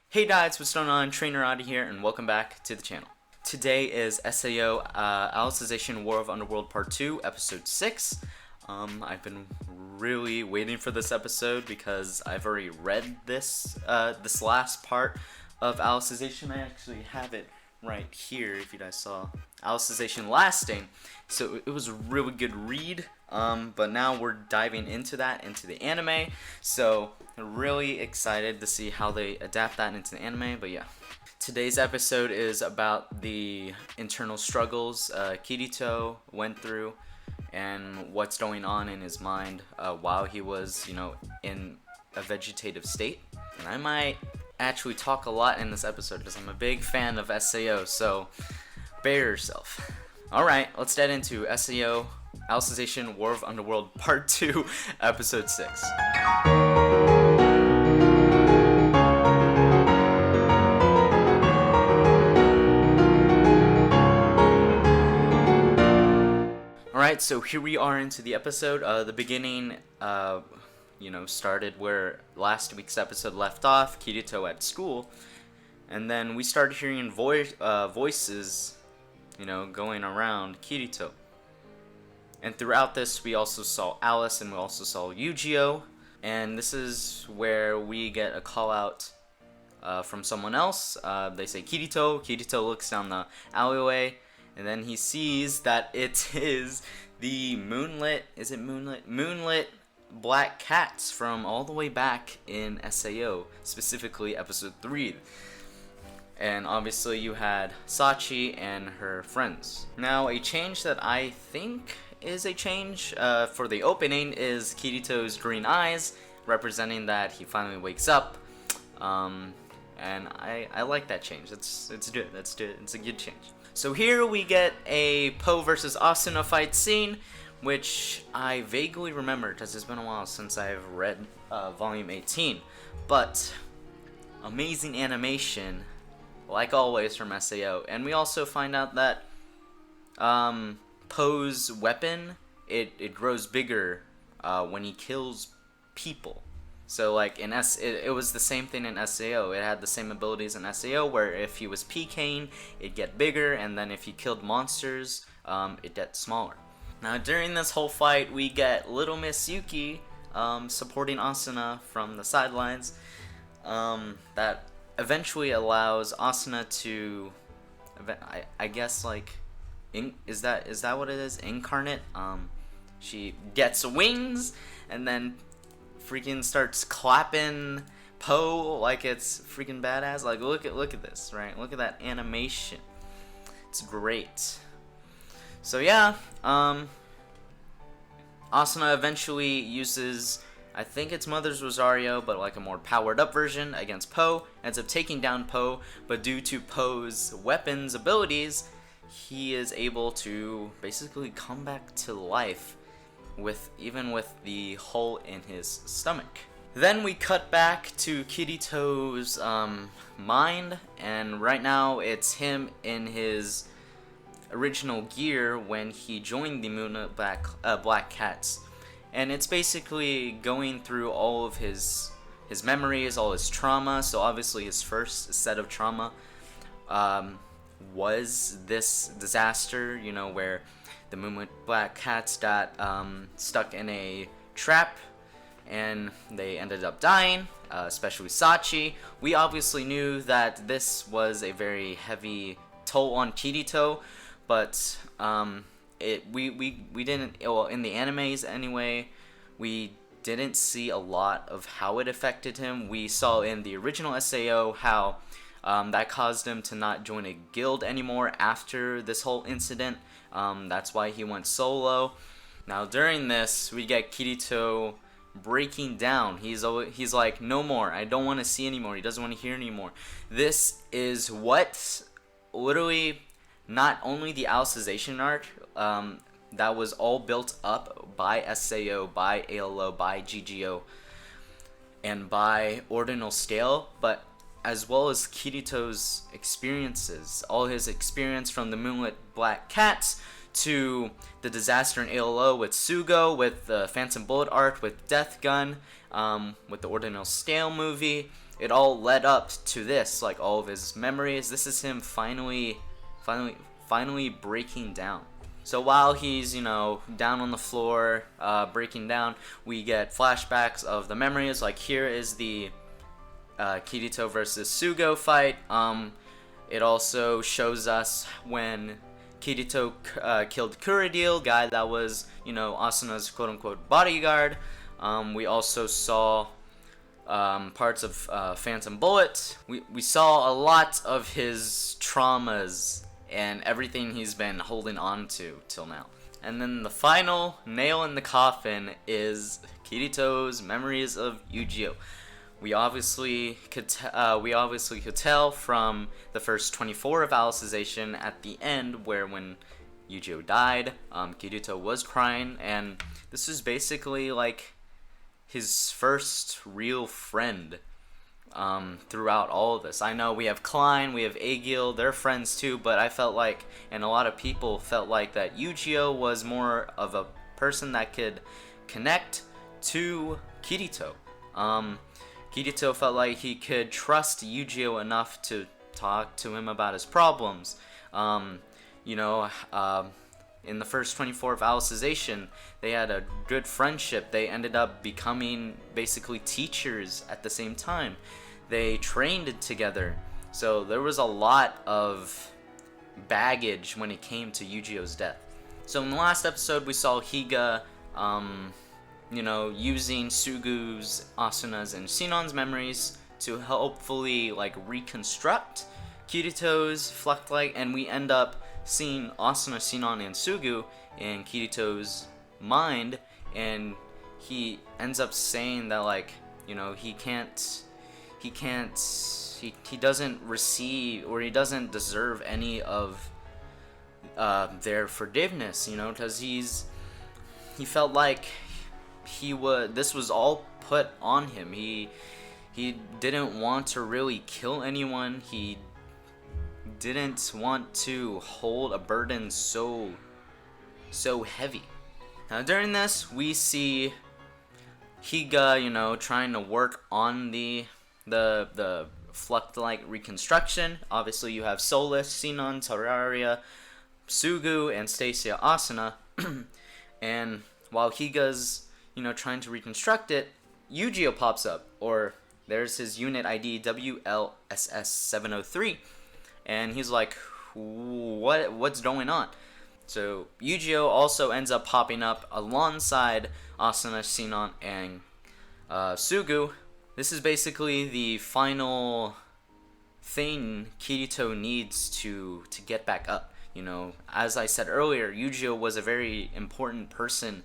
Hey guys, what's going on? Trainer Audi here, and welcome back to the channel. Today is SAO Alicization War of Underworld Part 2, Episode 6. I've been really waiting for this episode because I've already read this last part of Alicization. I actually have it right here, if you guys saw. Alicization Lasting. So it was a really good read, but now we're diving into the anime. So really excited to see how they adapt that into the anime, but yeah. Today's episode is about the internal struggles Kirito went through and what's going on in his mind while he was, in a vegetative state. And I might actually talk a lot in this episode because I'm a big fan of SAO, so bear yourself. Alright, let's get into SAO Alicization War of Underworld Part 2, Episode 6. Alright, so here we are into the episode. The beginning, started where last week's episode left off, Kirito at school. And then we started hearing voices, going around Kirito. And throughout this, we also saw Alice and we also saw Yu-Gi-Oh! And this is where we get a call out from someone else. They say Kirito. Kirito looks down the alleyway. And then he sees that it is the Moonlit Black Cats from all the way back in SAO, specifically episode 3. And obviously you had Sachi and her friends. Now a change that I think is a change for the opening is Kirito's green eyes, representing that he finally wakes up. And I like that change. It's good. It's a good change. So here we get a Po versus Asuna fight scene, which I vaguely remember because it's been a while since I've read Volume 18. But amazing animation, like always from SAO. And we also find out that Po's weapon, it grows bigger when he kills people. So like in it was the same thing in SAO. It had the same abilities in SAO where if he was PKing, it'd get bigger, and then if he killed monsters, it'd get smaller. Now during this whole fight, we get Little Miss Yuki supporting Asuna from the sidelines. That eventually allows Asuna to, I guess is that what it is? Incarnate. She gets wings, and then freaking starts clapping Po like it's freaking badass. Like look at this, right? Look at that animation. It's great. So yeah, Asuna eventually uses, I think it's Mother's Rosario, but like a more powered up version against Po. Ends up taking down Po, but due to Po's weapons abilities, he is able to basically come back to life even with the hole in his stomach. Then we cut back to Kirito's mind, and right now it's him in his original gear when he joined the Moonlit Black Cats. And it's basically going through all of his memories, all his trauma. So obviously his first set of trauma was this disaster, where the Moonlit Black Cats got stuck in a trap and they ended up dying, especially Sachi. We obviously knew that this was a very heavy toll on Kirito, but we didn't, well, in the animes anyway, we didn't see a lot of how it affected him. We saw in the original SAO how that caused him to not join a guild anymore after this whole incident. That's why he went solo. Now during this, we get Kirito breaking down. He's like, no more. I don't want to see anymore. He doesn't want to hear anymore. This is what literally not only the Alicization arc that was all built up by SAO, by ALO, by GGO, and by Ordinal Scale, but as well as Kirito's experiences, all his experience from the Moonlit Black Cats to the disaster in ALO with Sugo, with the Phantom Bullet arc, with Death Gun, with the Ordinal Scale movie, it all led up to this, like all of his memories. This is him finally breaking down. So while he's, down on the floor, breaking down, we get flashbacks of the memories. Like here is the Kirito versus Sugo fight. It also shows us when Kirito killed Kuradil, guy that was, Asuna's quote-unquote bodyguard. We also saw parts of Phantom Bullet. We saw a lot of his traumas and everything he's been holding on to till now. And then the final nail in the coffin is Kirito's memories of Yu-Gi-Oh! We obviously could tell from the first 24 of Alicization at the end, where when Yu-Gi-Oh! Died, Kirito was crying, and this is basically like his first real friend throughout all of this. I know we have Klein, we have Agil, they're friends too, but I felt like, and a lot of people felt like, that Yu-Gi-Oh! Was more of a person that could connect to Kirito. Kirito felt like he could trust Yu-Gi-Oh! Enough to talk to him about his problems. In the first 24 of Alicization, they had a good friendship. They ended up becoming basically teachers at the same time. They trained together. So there was a lot of baggage when it came to Yu-Gi-Oh's death. So in the last episode, we saw Higa, using Sugu's, Asuna's, and Sinon's memories to hopefully reconstruct Kirito's Fluctlight, and we end up seeing Asuna, Sinon, and Sugu in Kirito's mind, and he ends up saying that he doesn't receive, or he doesn't deserve any of their forgiveness, because he felt like this was all put on him. He didn't want to really kill anyone. He didn't want to hold a burden so heavy. Now during this, we see Higa, trying to work on the Fluctlight reconstruction. Obviously, you have Solus, Sinon, Terraria, Sugu, and Stacia Asuna. And while Higa's, trying to reconstruct it, Yu-Gi-Oh! Pops up, or there's his unit ID WLSS703. And he's like, what's going on? So Yu-Gi-Oh! Also ends up popping up alongside Asuna, Sinon, and Sugu. This is basically the final thing Kirito needs to get back up. As I said earlier, Yu-Gi-Oh! Was a very important person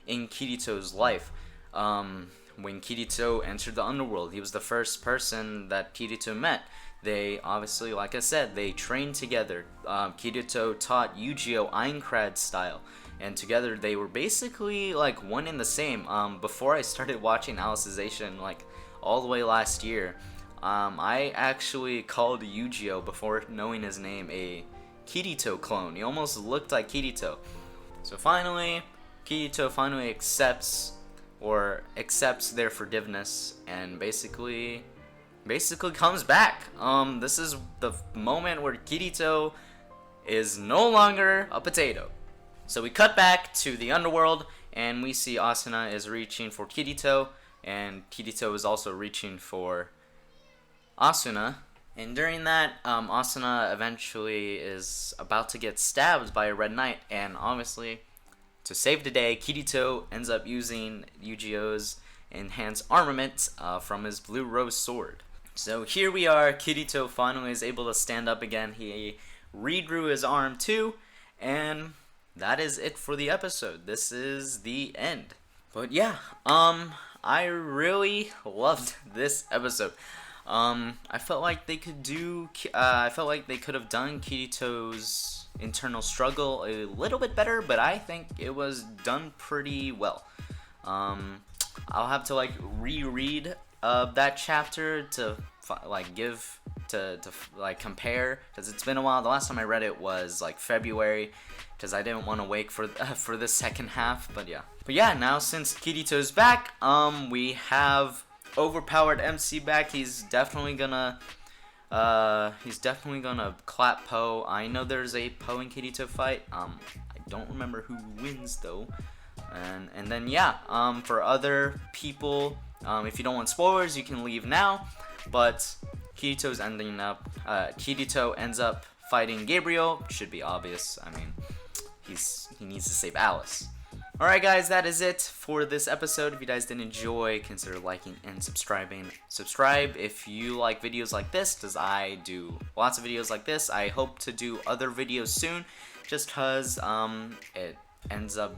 in Kirito's life. When Kirito entered the Underworld, he was the first person that Kirito met. They obviously, like I said, they trained together. Kirito taught Yu-Gi-Oh! Aincrad style, and together they were basically one and the same. Before I started watching Alicization, all the way last year, I actually called Yu-Gi-Oh! Before knowing his name a Kirito clone. He almost looked like Kirito. So finally, Kirito finally accepts their forgiveness, and basically comes back. This is the moment where Kirito is no longer a potato. So we cut back to the Underworld, and we see Asuna is reaching for Kirito, and Kirito is also reaching for Asuna. And during that, Asuna eventually is about to get stabbed by a Red Knight, and obviously, to save the day, Kirito ends up using Yu-Gi-Oh's enhanced armament from his Blue Rose sword. So here we are, Kirito finally is able to stand up again. He regrew his arm too, and that is it for the episode. This is the end. But yeah, I really loved this episode. I felt like they could have done Kirito's internal struggle a little bit better, but I think it was done pretty well. I'll have to reread that chapter to compare, because it's been a while. The last time I read it was February, because I didn't want to wait for the second half. But yeah, now since Kirito's back, we have overpowered MC back. He's definitely gonna clap Poe. I know there's a Poe and Kirito fight. I don't remember who wins though. And then yeah, for other people, if you don't want spoilers, you can leave now. But Kirito ends up fighting Gabriel. Should be obvious. I mean, he needs to save Alice. Alright guys, that is it for this episode. If you guys did enjoy, consider liking and subscribing. Subscribe if you like videos like this, because I do lots of videos like this. I hope to do other videos soon, just because it ends up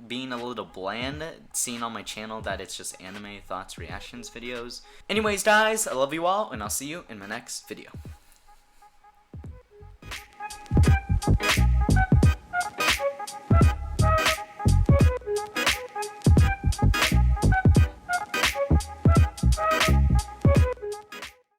being a little bland, seeing on my channel that it's just anime thoughts, reactions videos. Anyways guys, I love you all, and I'll see you in my next video.